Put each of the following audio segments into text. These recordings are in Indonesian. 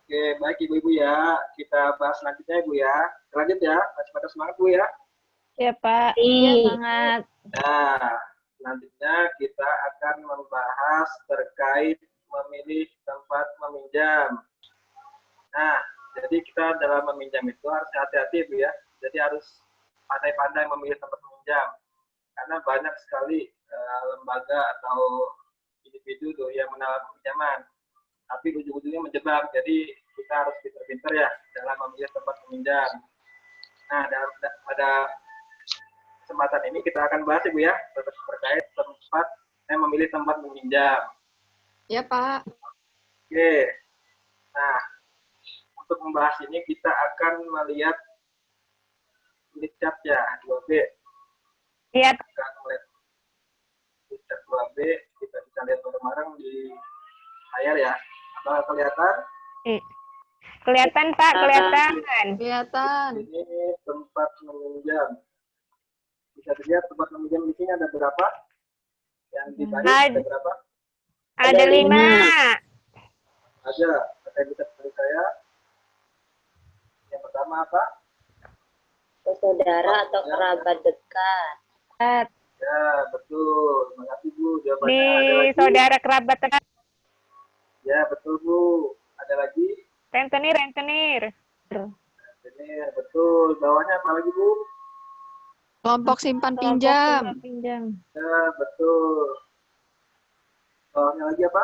Oke, baik Ibu-Ibu ya. Kita bahas selanjutnya Ibu ya. Lanjut ya, masih pada semangat Bu ya. Ya Pak, iya semangat. Nah, selanjutnya kita akan membahas terkait memilih tempat meminjam. Nah, jadi kita dalam meminjam itu harus hati-hati Bu ya. Jadi harus pandai-pandai memilih tempat meminjam. Karena banyak sekali lembaga atau individu tuh yang menawarkan pinjaman. Tapi ujung-ujungnya menjebak. Jadi kita harus pintar-pintar ya dalam memilih tempat meminjam. Nah, pada kesempatan ini kita akan bahas Ibu ya terkait tempat memilih tempat meminjam. Ya Pak. Oke. Nah, untuk membahas ini kita akan melihat flip chart ya 2B. Iya. Kita melihat flip chart 2B, kita bisa lihat bareng-bareng di layar ya. Apa kelihatan? Kelihatan Pak, kelihatan. Kelihatan. Ini tempat meminjam. Bisa dilihat tempat meminjam di sini ada berapa? Yang di baris ada berapa? Ada 5. Ada. Ada bisa beri saya. Yang pertama apa? Saudara atau kerabat dekat. Ya, betul. Terima kasih Bu. Jawabannya Di ada lagi. saudara kerabat dekat. Ya, betul Bu. Ada lagi? Rentenir. Ini betul. Bawahnya apa lagi Bu? Kelompok simpan pinjam. Ya, betul. Bawahnya lagi apa?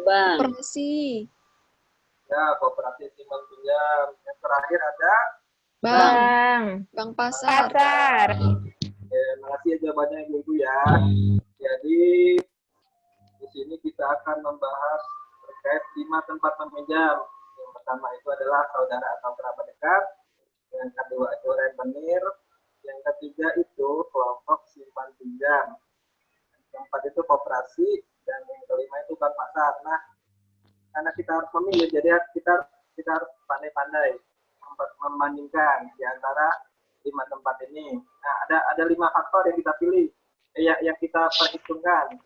Bank. Koperasi. Ya, koperasi simpan pinjam. Yang terakhir ada Bank pasar. Oke, makasih ya jawabannya Ibu-Ibu ya. Jadi di sini kita akan membahas terkait 5 tempat meminjam. Yang pertama itu adalah saudara atau kerabat dekat. Yang kedua itu rentenir. Yang ketiga itu kelompok simpan pinjam. Yang keempat itu koperasi dan yang kelima itu bank pasar. Nah, karena kita harus memilih, jadi kita harus pandai-pandai membandingkan di antara 5 tempat ini. Nah, ada 5 faktor yang kita pilih, yang kita perhitungkan.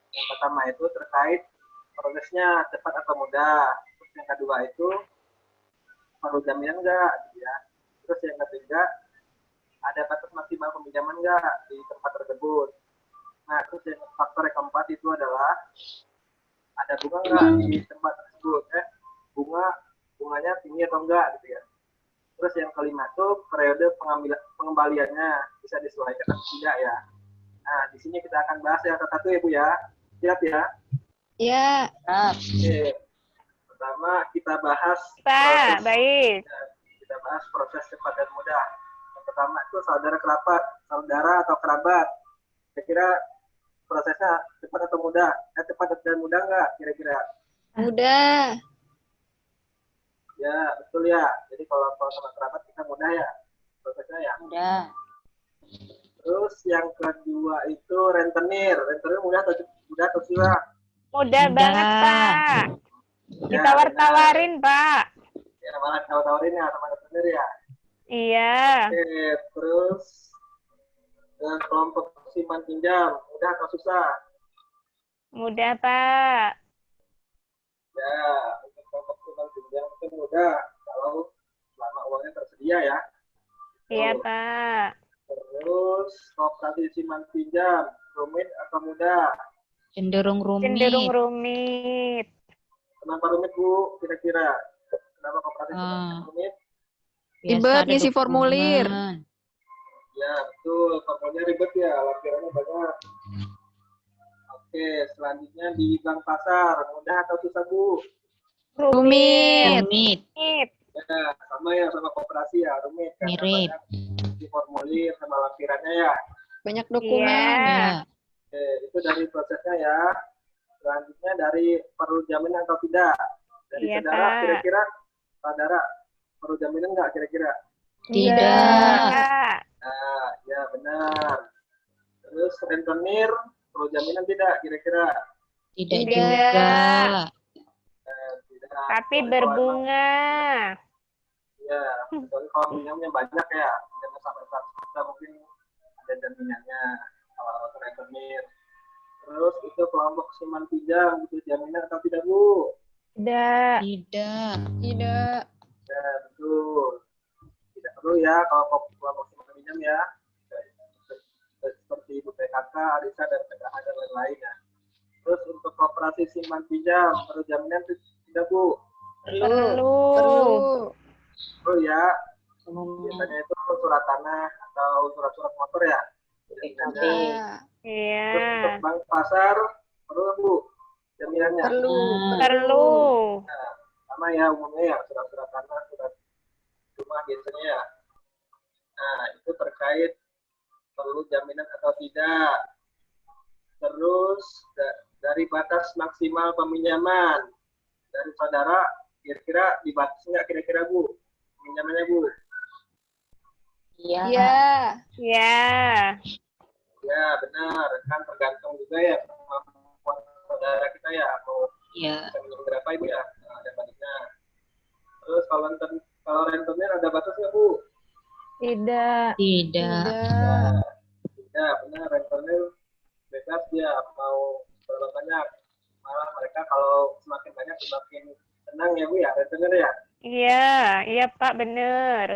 Yang pertama itu terkait prosesnya cepat atau mudah. Terus yang kedua itu perlu jaminan enggak, gitu ya. Terus yang ketiga ada batas maksimal peminjaman enggak di tempat tersebut. Nah, terus yang faktor yang keempat itu adalah ada bunga enggak di tempat tersebut. Bunganya tinggi atau enggak, gitu ya. Terus yang kelima itu periode pengembaliannya bisa disesuaikan atau tidak ya. Nah, di sini kita akan bahas ya satu-satu ya Bu ya. Siap ya? Ya. Oke. Pertama kita bahas Pak, baik. Kita bahas proses cepat dan mudah. Yang pertama itu saudara atau kerabat. Kira-kira prosesnya cepat atau mudah? Cepat dan mudah enggak kira-kira? Mudah. Ya, betul ya. Jadi kalau sama kerabat kita mudah ya prosesnya ya. Mudah. Terus yang kedua itu rentenir. Rentenir mudah atau susah? Mudah banget Pak. Ditawar-tawarin Pak. Ya, malah tawar-tawarin ya sama rentenir ya. Iya. Oke, terus kelompok simpan pinjam mudah atau susah? Mudah Pak. Ya, untuk kelompok simpan pinjam itu mudah kalau selama uangnya tersedia ya. Iya Pak. Terus koperasi simpan pinjam rumit atau mudah? Cenderung rumit. Kenapa rumit Bu? Kira-kira kenapa koperasi simpan pinjam rumit? Ribet ngisi formulir. Ya, betul. Formulir ribet ya, lampirannya banyak. Oke, selanjutnya di bank pasar, mudah atau susah Bu? Rumit. Ya, sama ya sama koperasi ya, rumit. Mirip. Di formulir sama lampirannya ya. Banyak dokumen. Iya. Oke, itu dari prosesnya ya. Selanjutnya dari perlu jaminan atau tidak. Dari saudara, kira-kira saudara perlu jaminan nggak kira-kira? Tidak. Nah, ya benar. Terus rentenir perlu jaminan tidak kira-kira? Tidak juga. Tidak. Tapi berbunga. Ya, kecuali kalau pinjamnya banyak ya, pinjamnya sampai 100 juta mungkin ada jaminannya kalau rentenir. Terus itu kelompok simpan pinjam butuh jaminan atau tidak Bu? Tidak. Tidak. Tidak. Ya, betul. Tidak perlu ya kalau kelompok simpan pinjam ya. Seperti Ibu PKK, Arisa, dan PKH dan lain-lain ya. Terus untuk koperasi simpan pinjam, perlu jaminan tidak Bu? Perlu. Perlu. Oh ya, biasanya itu surat tanah atau surat-surat motor ya. PKB. Ya. Iya. Terus untuk bank pasar, perlu nggak, Bu jaminannya? Perlu. Perlu. Nah, sama ya umumnya ya, surat-surat tanah, surat rumah biasanya ya. Nah, itu terkait perlu jaminan atau tidak. Terus dari batas maksimal peminjaman dari saudara, kira-kira dibatasi nggak kira-kira Bu peminjamannya Bu? Iya. Iya. Ya. Ya benar, kan tergantung juga ya kemampuan saudara kita ya mau Iya. bisa minjem berapa Ibu ya. Nah, ada batasnya. Terus kalau rentenir ada batas nggak Bu? Tidak. Tidak. Tidak. Ya benar, rentenir bebas dia mau berapa banyak. Malah mereka kalau semakin banyak semakin senang ya Bu ya, rentenir ya. Iya. Iya Pak, benar.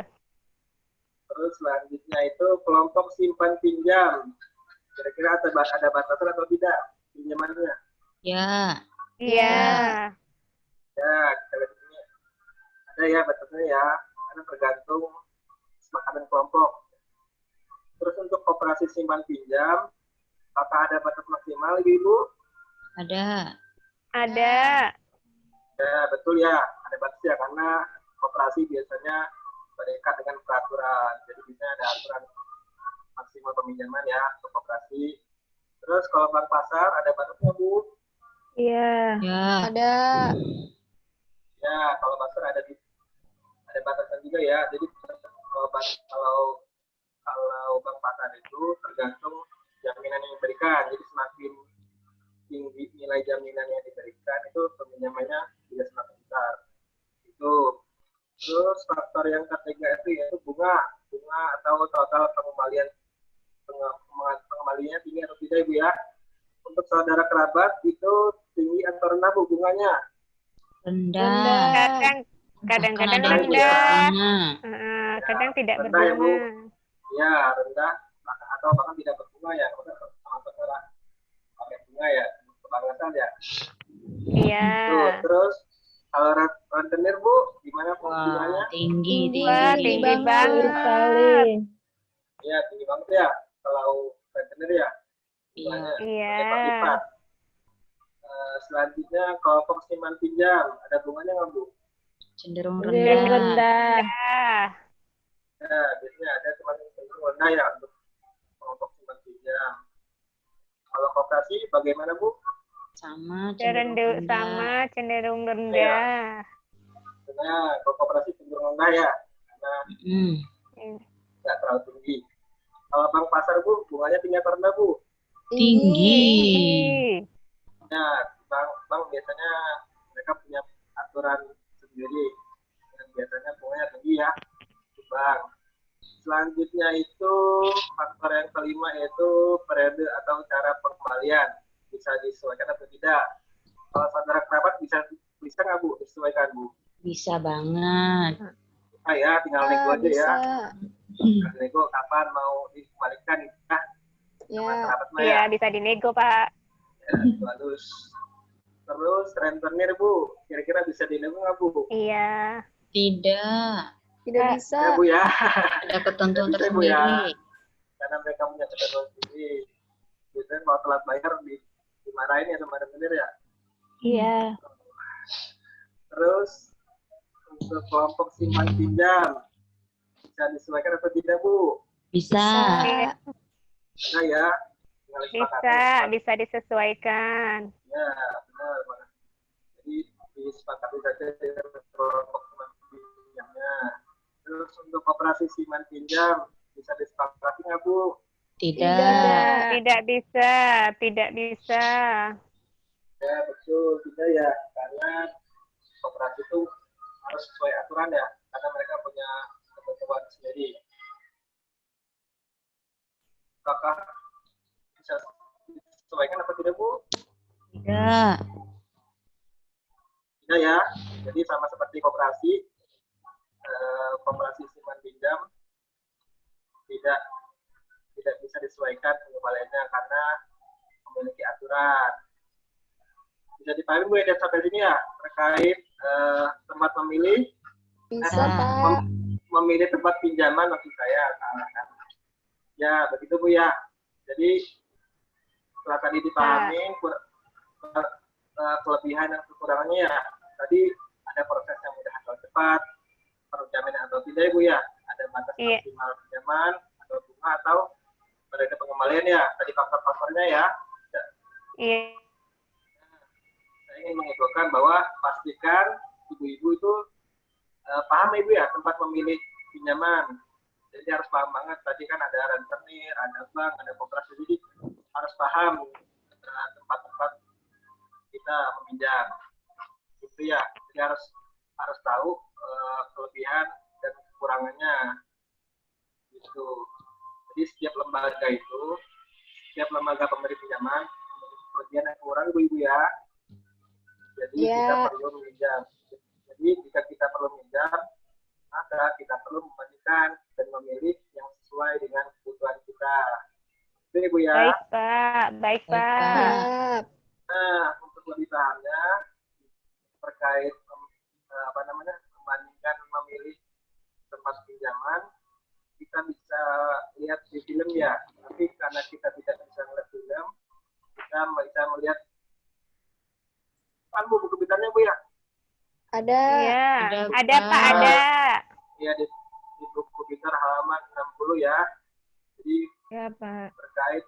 Terus selanjutnya itu kelompok simpan pinjam. Kira-kira ada batasan atau tidak pinjamannya? Ya. Iya. Ya, kita lihat ini ada ya batasnya ya, karena tergantung kesepakatan kelompok. Terus untuk koperasi simpan pinjam, apakah ada batas maksimal Ibu? Ada. Ada. Ya, betul ya, ada batas ya, karena koperasi biasanya terikat dengan peraturan. Jadi biasanya ada aturan maksimal peminjaman ya untuk koperasi. Terus kalau bank pasar ada batasnya Bu? Iya. Ya. Ada. Ya, kalau pasar ada batasan juga ya. Jadi kalau bank pasar itu tergantung jaminan yang diberikan. Jadi semakin tinggi nilai jaminan yang diberikan itu peminjamannya juga semakin besar. Itu. Terus faktor yang ketiga itu yaitu bunga atau total pengembaliannya tinggi atau tidak Ibu ya. Untuk saudara kerabat itu tinggi atau rendah Bu bunganya? Rendah. Kadang-kadang Bahkan ada yang tidak rendah. berbunga. Kadang tidak rendah ya, Bu. berbunga. Ya, rendah atau bahkan tidak berbunga ya. Sama saudara pakai bunga ya, kebangetan ya. Iya. Tuh, terus kalau rentenir Bu, gimana Bu Wah, bunganya? tinggi, Wah, tinggi. tinggi banget. Ya, tinggi banget ya. Kalau rentenir ya, Iya. bunganya Iya. lipat-lipat. Selanjutnya kelompok simpan pinjam, ada bunganya nggak Bu? Cenderung Cenderung rendah. rendah. Ya, biasanya ada teman cenderung rendah ya untuk kelompok simpan pinjam. Kalau koperasi bagaimana Bu? Sama, cenderung rendah. Sama, cenderung rendah. Sebenarnya kalau koperasi cenderung rendah ya, karena Mm. nggak terlalu tinggi. Kalau bank pasar Bu, bunganya tinggi atau rendah Bu? Tinggi. Ya, bank biasanya mereka punya aturan sendiri. Dan biasanya bunganya tinggi ya, di bank. Selanjutnya itu faktor yang kelima yaitu periode atau cara pengembalian. Bisa disesuaikan atau tidak. Kalau saudara kerabat bisa nggak Bu disesuaikan Bu? Bisa banget. Ah ya, tinggal nego aja bisa. ya. Tinggal nego kapan mau dikembalikan ya. Ya. Kerabat mah Iya, ya. bisa dinego, Pak. Ya, bagus. Terus rentenir Bu, kira-kira bisa dinego nggak Bu? Iya. Tidak. Tidak Ya bisa. Bu ya, Ada ketentuan Bisa, Bu, ya. tersendiri. karena mereka punya ketentuan sendiri. Biasanya kalau telat bayar dimarahin ya sama rentenir ya. Iya. Terus untuk kelompok simpan pinjam bisa disesuaikan atau tidak Bu? Bisa. Bisa ya. Tinggal disepakati. Bisa disesuaikan. Ya, benar banget. Jadi disepakati saja dengan kelompok simpan pinjamnya. Terus untuk koperasi simpan pinjam bisa disepakati nggak Bu? Tidak. Tidak bisa. Ya betul, tidak ya, karena koperasi itu harus sesuai aturan ya, karena mereka punya ketentuan sendiri. Apakah bisa disesuaikan atau tidak Bu? Tidak. Tidak Nah ya, jadi sama seperti koperasi, koperasi simpan pinjam tidak bisa disesuaikan pengembaliannya karena memiliki aturan. Bisa dipahami Bu ya sampai sini ya terkait tempat memilih Bisa, Pak. memilih tempat pinjaman maksud saya. Ya begitu Bu ya. Jadi setelah tadi dipahami kelebihan dan kekurangannya ya. Tadi ada proses yang mudah atau cepat, penjaminan atau tidak Bu ya. Ada batas maksimal pinjaman atau bunga atau periode pengembalian ya. Tadi faktor-faktornya ya. Iya. Saya ingin menginfokan bahwa pastikan ibu-ibu itu paham Ibu ya tempat memilih pinjaman. Jadi harus paham banget. Tadi kan ada rentenir, ada bank, ada koperasi. Jadi harus paham tempat-tempat kita meminjam. Gitu ya. Jadi harus tahu kelebihan dan kekurangannya. Gitu. Jadi setiap lembaga pemberi pinjaman memiliki kelebihan dan kekurangan Ibu-ibu ya. Jadi kita perlu meminjam. Jadi jika kita perlu meminjam, maka kita perlu membandingkan dan memilih yang sesuai dengan kebutuhan kita. Itu Ibu ya. Baik Pak, baik Pak. Nah, untuk lebih pahamnya terkait membandingkan memilih tempat pinjaman, kita bisa lihat di film ya. Tapi karena kita tidak bisa melihat film, kita bisa melihat Bu buku pintarnya Bu ya? Ada. Iya, ada Pak, ada. Iya di buku pintar halaman 60 ya. Jadi Ya Pak. terkait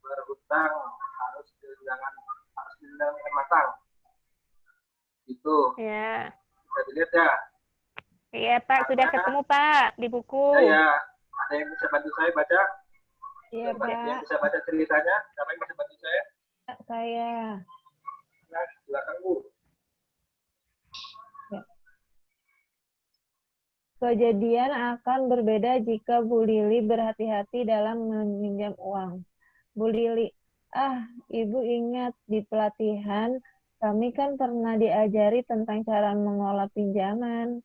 berhutang harus didendam dengan matang. Itu. Ya. Bisa dilihat ya. Iya Pak, sudah ketemu Pak di buku. Ya. Ada yang bisa bantu saya baca? Iya Pak. Yang bisa baca ceritanya? Siapa yang bisa bantu saya? Saya. Nah, silakan Bu. Kejadian akan berbeda jika Bu Lili berhati-hati dalam meminjam uang. Bu Lili, Ibu ingat di pelatihan kami kan pernah diajari tentang cara mengolah pinjaman.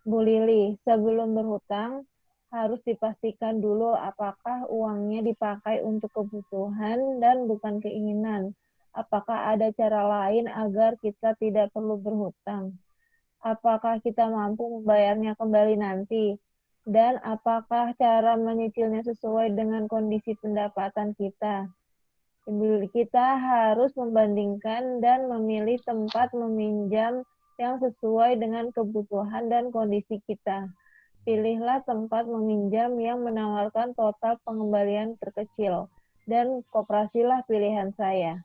Bu Lili, sebelum berhutang harus dipastikan dulu apakah uangnya dipakai untuk kebutuhan dan bukan keinginan. Apakah ada cara lain agar kita tidak perlu berhutang? Apakah kita mampu membayarnya kembali nanti? Dan apakah cara menyicilnya sesuai dengan kondisi pendapatan kita? Kita harus membandingkan dan memilih tempat meminjam yang sesuai dengan kebutuhan dan kondisi kita. Pilihlah tempat meminjam yang menawarkan total pengembalian terkecil, dan koperasilah pilihan saya.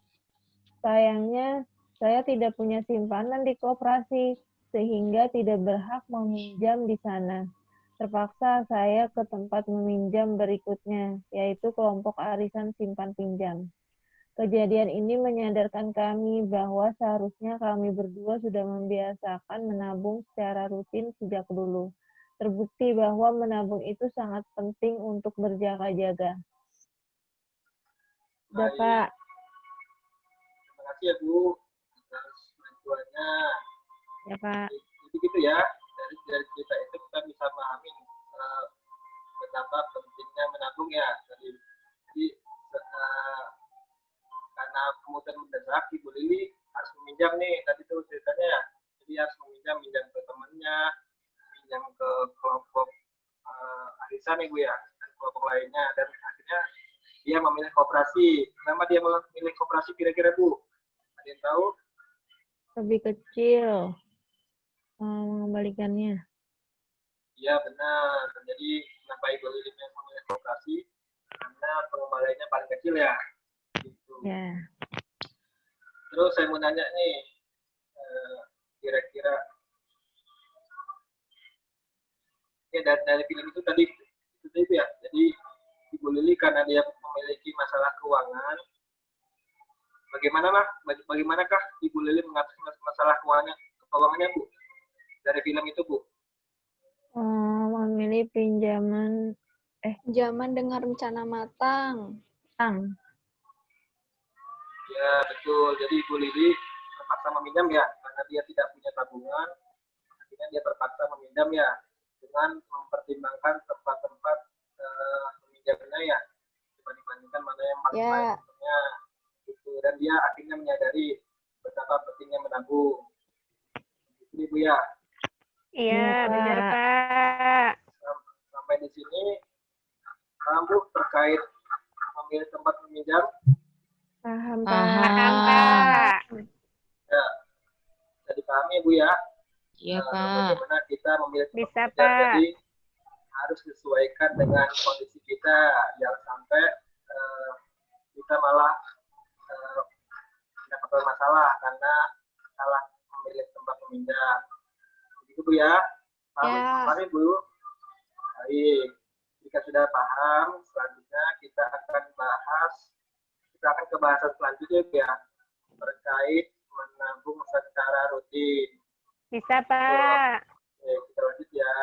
Sayangnya, saya tidak punya simpanan di koperasi, sehingga tidak berhak meminjam di sana. Terpaksa saya ke tempat meminjam berikutnya, yaitu kelompok arisan simpan pinjam. Kejadian ini menyadarkan kami bahwa seharusnya kami berdua sudah membiasakan menabung secara rutin sejak dulu. Terbukti bahwa menabung itu sangat penting untuk berjaga-jaga. Bapak. Terima kasih ya Bu atas bantuannya. Ya Pak. Jadi gitu ya, dari cerita itu kita bisa memahami betapa pentingnya menabung ya. Jadi karena kemudian mendesak Ibu Lili harus meminjam nih, tadi itu ceritanya ya. Jadi harus minjam ke temannya, minjam ke kelompok arisan Ibu ya, dan kelompok lainnya, dan akhirnya dia memilih koperasi. Kenapa dia memilih koperasi kira-kira Bu? Ada yang tahu? Lebih kecil mengembalikannya. Iya benar. Jadi kenapa Ibu Lili memilih koperasi? Karena pengembaliannya paling kecil ya. Gitu. Ya. Terus saya mau nanya nih, kira-kira ya dari film itu tadi itu ya. Jadi Ibu Lili karena dia memiliki masalah keuangan, bagaimanakah Ibu Lili mengatasi masalah keuangannya Bu? Dari film itu Bu? Memilih pinjaman Pinjaman dengan rencana matang. Ya betul. Jadi Ibu Lili terpaksa memilih meminjam ya, karena dia tidak punya tabungan, akhirnya dia terpaksa meminjam ya, dengan mempertimbangkan tempat-tempat meminjamnya ya, dibandingkan mana yang paling Ya. baik untuknya, gitu. Dan dia akhirnya menyadari betapa pentingnya menabung. Gitu, Ibu ya. Iya, benar, Pak. Sampai di sini, paham Bu terkait memilih tempat meminjam? Paham, Pak. Paham, Paham. Pak. Ya, bisa dipahami Bu ya. Iya, Pak. Bagaimana kita memilih tempat Bisa, meminjam. Pak. Jadi harus disesuaikan dengan kondisi kita, jangan sampai kita malah mendapatkan masalah karena salah memilih tempat meminjam. Begitu Bu ya. Ya. Paham Bu? Baik. Jika sudah paham, selanjutnya kita akan ke bahasan selanjutnya ya, terkait menabung secara rutin. Bisa, Pak. Oke, kita lanjut ya.